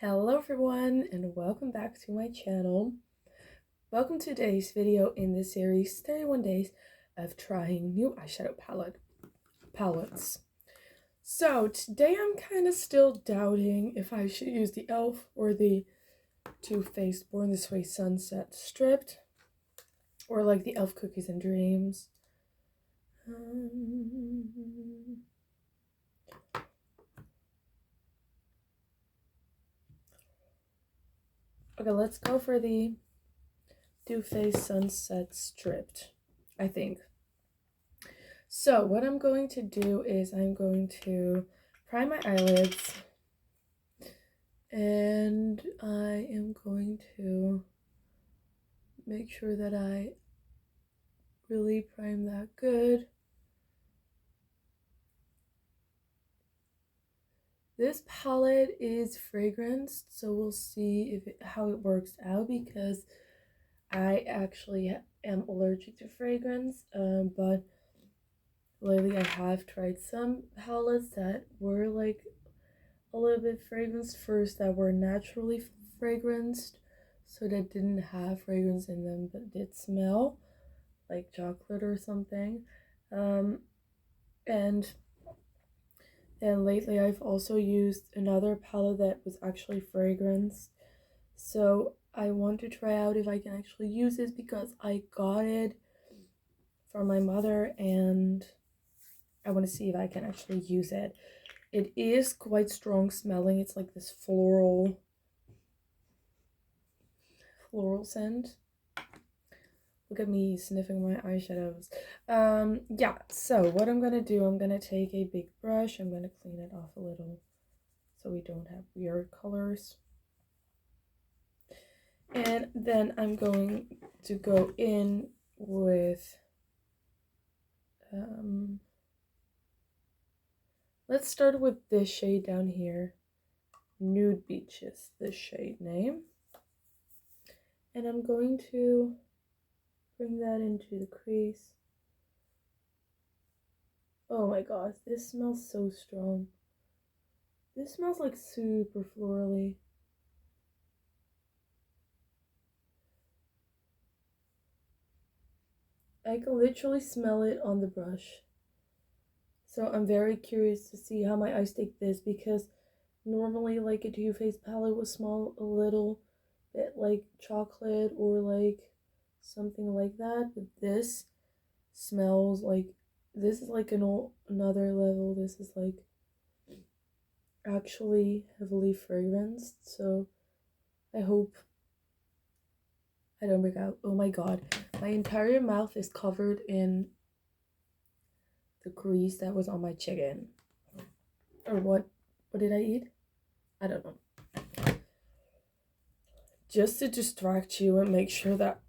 Hello everyone and welcome back to my channel. Welcome to today's video in this series 31 days of trying new eyeshadow palettes. So today I'm kind of still doubting if I should use the e.l.f. or the Too Faced Born This Way Sunset Stripped, or like the e.l.f. Cookies and Dreams. Okay, let's go for the Too Faced Sunset Stripped, I think. So what I'm going to do is I'm going to prime my eyelids, and I am going to make sure that I really prime that good. This palette is fragranced, so we'll see how it works out, because I actually am allergic to fragrance, but lately I have tried some palettes that were like a little bit fragranced first, that were naturally fragranced, so that didn't have fragrance in them but did smell like chocolate or something. And lately I've also used another palette that was actually fragranced, so I want to try out if I can actually use this, because I got it from my mother and I want to see if I can actually use it. It is quite strong smelling. It's like this floral scent. Look at me sniffing my eyeshadows. Yeah, so what I'm gonna do, I'm gonna take a big brush. I'm gonna clean it off a little so we don't have weird colors. And then I'm going to go in with let's start with this shade down here. Nude Beaches, this shade name. And I'm going to bring that into the crease. Oh my gosh, this smells so strong. This smells like super florally. I can literally smell it on the brush. So I'm very curious to see how my eyes take this, because normally like a Too Faced palette will smell a little bit like chocolate or like something like that, but this smells like, this is like another level. This is like actually heavily fragranced, so I hope I don't break out. Oh my god, my entire mouth is covered in the grease that was on my chicken. Or what did I eat? I don't know. Just to distract you and make sure that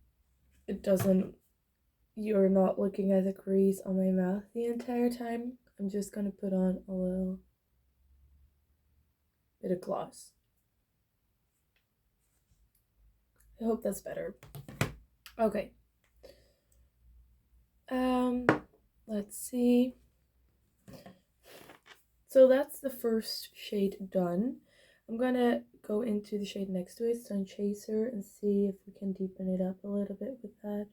you're not looking at the grease on my mouth the entire time, I'm just gonna put on a little bit of gloss. I hope that's better. Okay. Let's see. So that's the first shade done. I'm gonna go into the shade next to it, Sun Chaser, and see if we can deepen it up a little bit with that.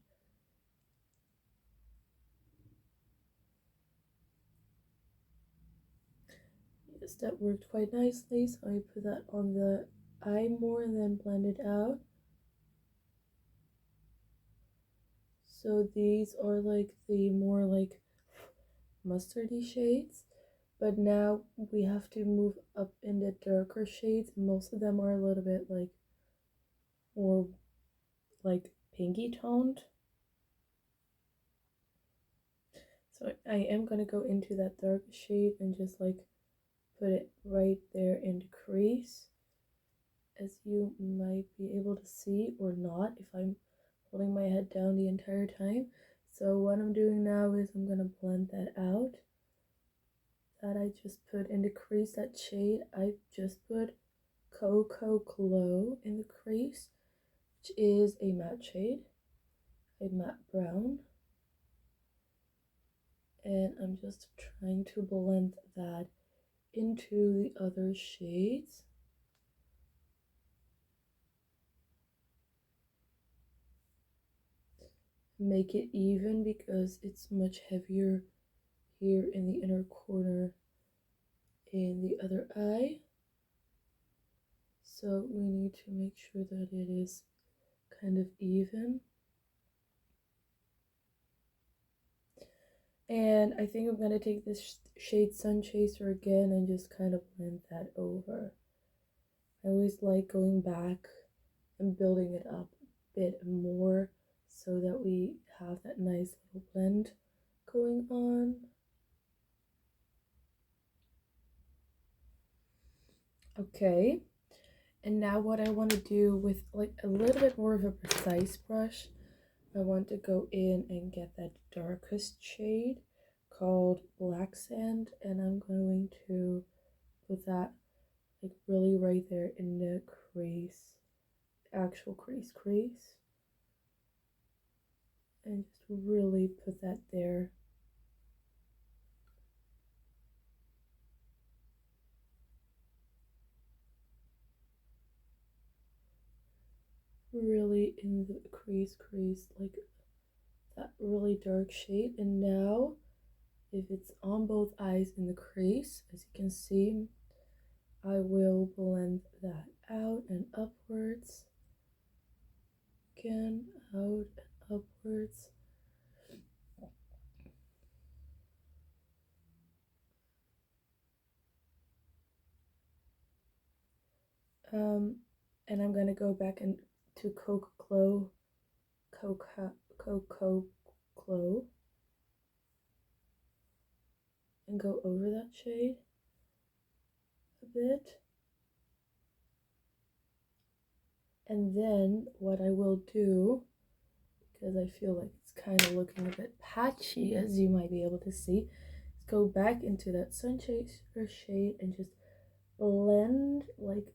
Yes, that worked quite nicely, so I put that on the eye more and then blend it out. So these are like the more like mustardy shades, but now we have to move up in the darker shades, and most of them are a little bit like more like pinky toned. So I am gonna go into that dark shade and just like put it right there in the crease, as you might be able to see or not if I'm holding my head down the entire time. So what I'm doing now is I'm gonna blend that out. That I just put in the crease, that shade I just put Cocoa Glow in the crease, which is a matte shade, a matte brown. And I'm just trying to blend that into the other shades. make it even because it's much heavier here in the inner corner in the other eye. So we need to make sure that it is kind of even. And I think I'm going to take this shade Sun Chaser again and just kind of blend that over. I always like going back and building it up a bit more so that we have that nice little blend going on. Okay, and now what I want to do with like a little bit more of a precise brush, I want to go in and get that darkest shade called Black Sand, and I'm going to put that like really right there in the crease, actual crease, and just really put that there. Really in the crease, like that really dark shade. And now if it's on both eyes in the crease, as you can see, I will blend that out and upwards. Again, out and upwards. And I'm gonna go back into Cocoa Glow and go over that shade a bit. And then what I will do, because I feel like it's kind of looking a bit patchy, as you might be able to see, is go back into that Sun Chaser shade and just blend like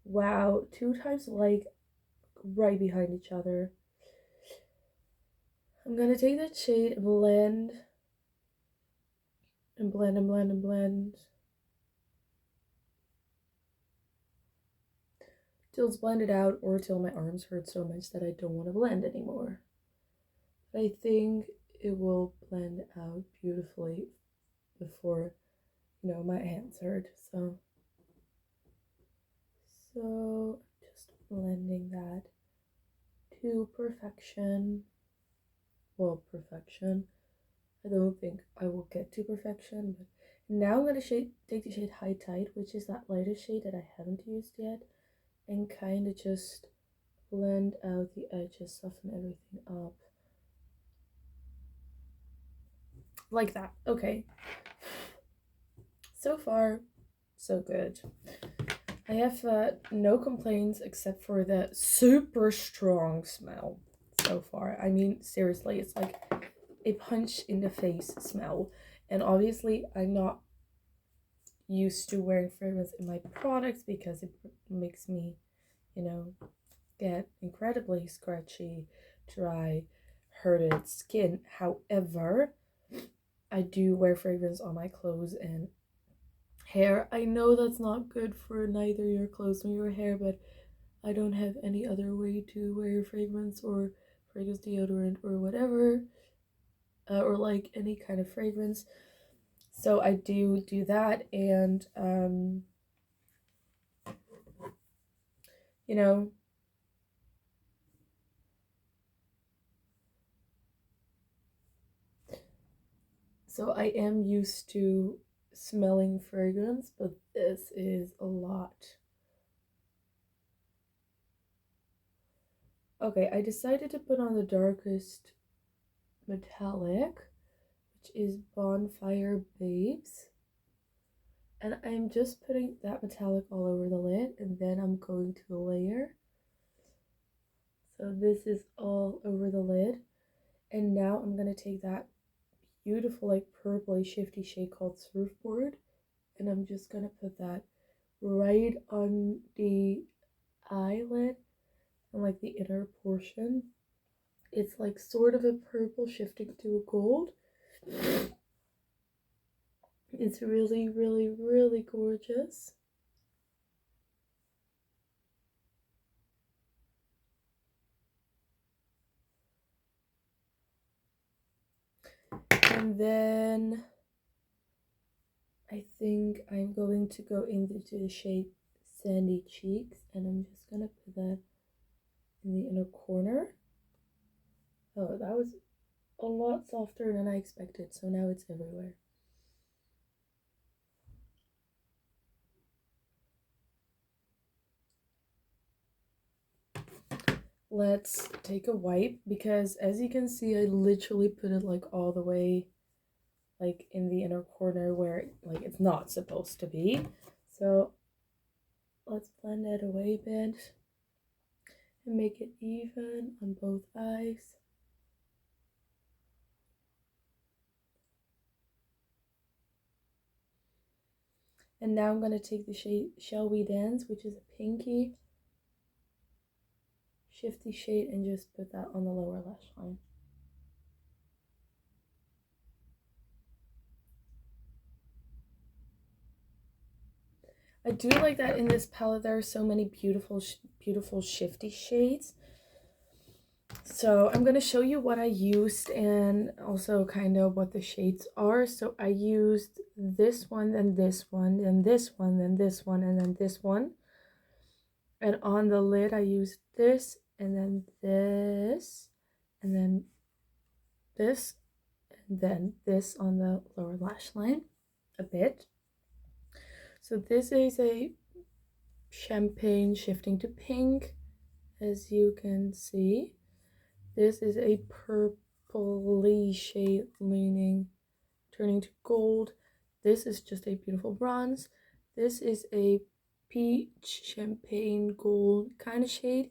wow, 2 times like right behind each other. I'm gonna take that shade and blend and blend and blend and blend till it's blended out, or till my arms hurt so much that I don't want to blend anymore. But I think it will blend out beautifully before, you know, my hands hurt. So just blending that to perfection. Well, perfection. I don't think I will get to perfection, but now I'm gonna take the shade High Tide, which is that lighter shade that I haven't used yet, and kind of just blend out the edges, soften everything up. Like that. Okay. So far, so good. I have no complaints except for the super strong smell so far. I mean, seriously, it's like a punch in the face smell. And obviously, I'm not used to wearing fragrance in my products because it makes me, you know, get incredibly scratchy, dry, hurted skin. However, I do wear fragrance on my clothes and hair. I know that's not good for neither your clothes nor your hair, but I don't have any other way to wear fragrance or fragrance deodorant or whatever, or like any kind of fragrance. So I do that, and you know, so I am used to smelling fragrance, but this is a lot. Okay, I decided to put on the darkest metallic, which is Bonfire Babes. And I'm just putting that metallic all over the lid, and then I'm going to layer. So this is all over the lid. And now I'm going to take that beautiful like purpley shifty shade called Surfboard, and I'm just going to put that right on the eyelid and like the inner portion. It's like sort of a purple shifting to a gold. It's really, really, really gorgeous. And then I think I'm going to go into the shade Sandy Cheeks, and I'm just gonna put that in the inner corner. Oh, that was a lot softer than I expected, so now it's everywhere. Let's take a wipe, because as you can see, I literally put it like all the way like in the inner corner where like it's not supposed to be. So let's blend that away a bit and make it even on both eyes. And now I'm going to take the shade Shall We Dance, which is a pinky shifty shade, and just put that on the lower lash line. I do like that in this palette there are so many beautiful shifty shades. So I'm going to show you what I used and also kind of what the shades are. So I used this one, then this one, then this one, then this one, and then this one. And on the lid I used this, and then this, and then this, and then this on the lower lash line a bit. So this is a champagne shifting to pink, as you can see. This is a purpley shade leaning, turning to gold. This is just a beautiful bronze. This is a peach champagne gold kind of shade.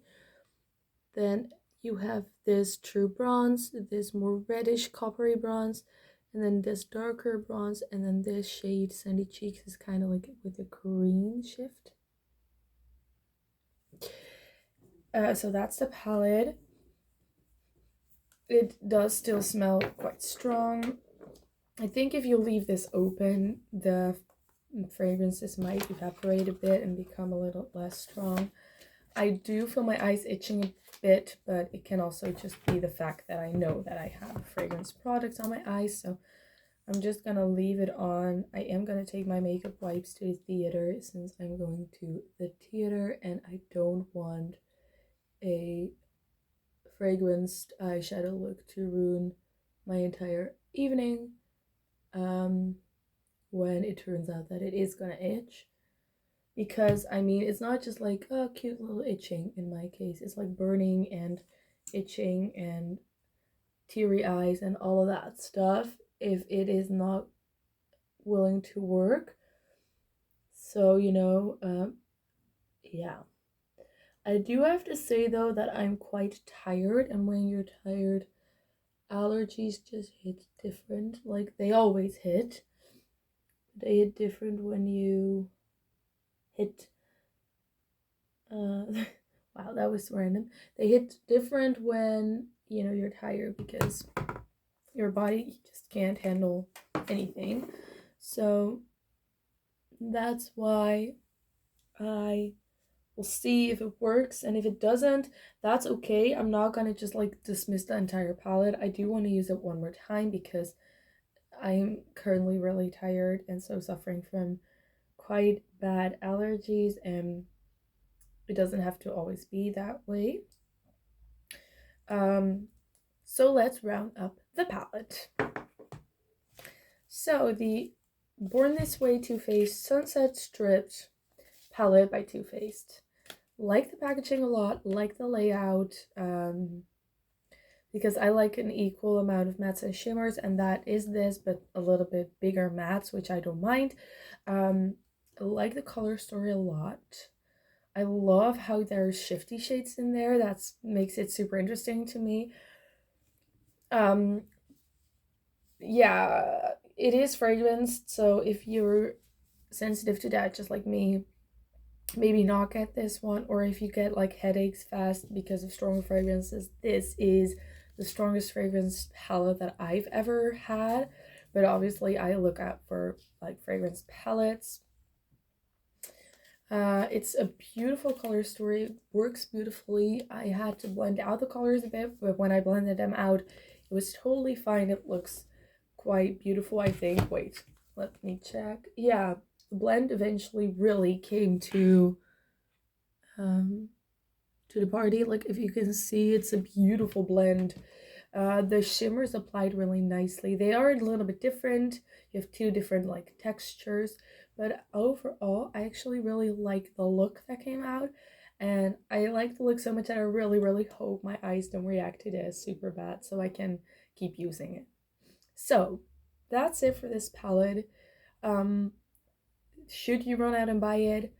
Then you have this true bronze, this more reddish coppery bronze, and then this darker bronze, and then this shade Sandy Cheeks is kind of like with a green shift. So that's the palette. It does still smell quite strong. I think if you leave this open, the fragrances might evaporate a bit and become a little less strong. I do feel my eyes itching a bit, but it can also just be the fact that I know that I have fragrance products on my eyes, so I'm just gonna leave it on. I am gonna take my makeup wipes to the theater since I'm going to the theater, and I don't want a fragranced eyeshadow look to ruin my entire evening when it turns out that it is gonna itch. Because I mean, it's not just like a cute little itching in my case, it's like burning and itching and teary eyes and all of that stuff if it is not willing to work. So you know, yeah, I do have to say though that I'm quite tired, and when you're tired, allergies just hit different. Like they always hit. They hit different when you hit wow, that was random. They hit different when, you know, you're tired because your body just can't handle anything. So that's why I will see if it works, and if it doesn't, that's okay. I'm not gonna just like dismiss the entire palette. I do want to use it one more time because I'm currently really tired and so suffering from quite bad allergies, and it doesn't have to always be that way. So let's round up the palette. So the Born This Way Too Faced Sunset Stripped palette by Too Faced. Like the packaging a lot, like the layout, because I like an equal amount of mattes and shimmers, and that is this, but a little bit bigger mattes, which I don't mind. I like the color story a lot. I love how there's shifty shades in there. That makes it super interesting to me. Yeah, it is fragranced, so if you're sensitive to that, just like me, maybe not get this one. Or if you get like headaches fast because of strong fragrances, this is the strongest fragrance palette that I've ever had. But obviously I look out for like fragrance palettes. It's a beautiful color story. It works beautifully. I had to blend out the colors a bit, but when I blended them out, it was totally fine. It looks quite beautiful, I think. Wait, let me check. Yeah, the blend eventually really came to the party. Like, if you can see, it's a beautiful blend. The shimmers applied really nicely. They are a little bit different. You have two different like textures, but overall I actually really like the look that came out, and I like the look so much that I really hope my eyes don't react to this super bad so I can keep using it. So that's it for this palette. um should you run out and buy it,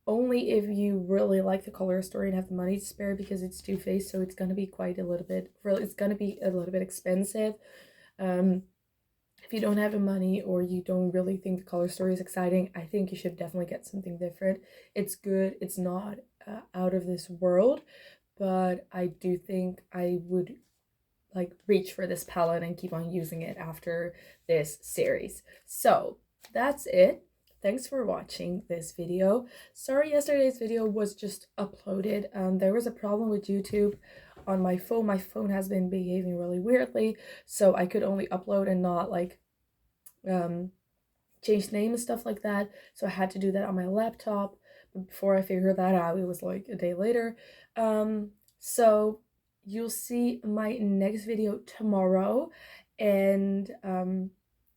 only if you really like the color story and have the money to spare, because it's Too Faced, so it's gonna be quite a little bit, really, it's gonna be a little bit expensive. If you don't have the money or you don't really think the color story is exciting, I think you should definitely get something different. It's good, it's not out of this world, but I do think I would like reach for this palette and keep on using it after this series. So that's it. Thanks for watching this video. Sorry yesterday's video was just uploaded. There was a problem with YouTube on my phone. My phone has been behaving really weirdly, so I could only upload and not like change the name and stuff like that. So I had to do that on my laptop. But before I figured that out, it was like a day later. So you'll see my next video tomorrow, and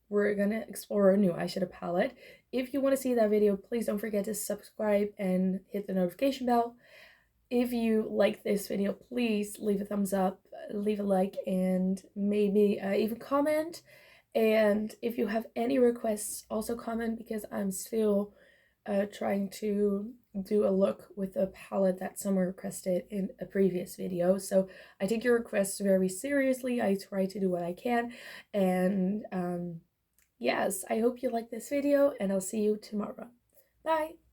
we're gonna explore a new eyeshadow palette. If you want to see that video, please don't forget to subscribe and hit the notification bell. If you like this video, please leave a thumbs up, leave a like, and maybe even comment. And if you have any requests, also comment, because I'm still trying to do a look with a palette that someone requested in a previous video. So I take your requests very seriously. I try to do what I can. And yes, I hope you like this video, and I'll see you tomorrow. Bye!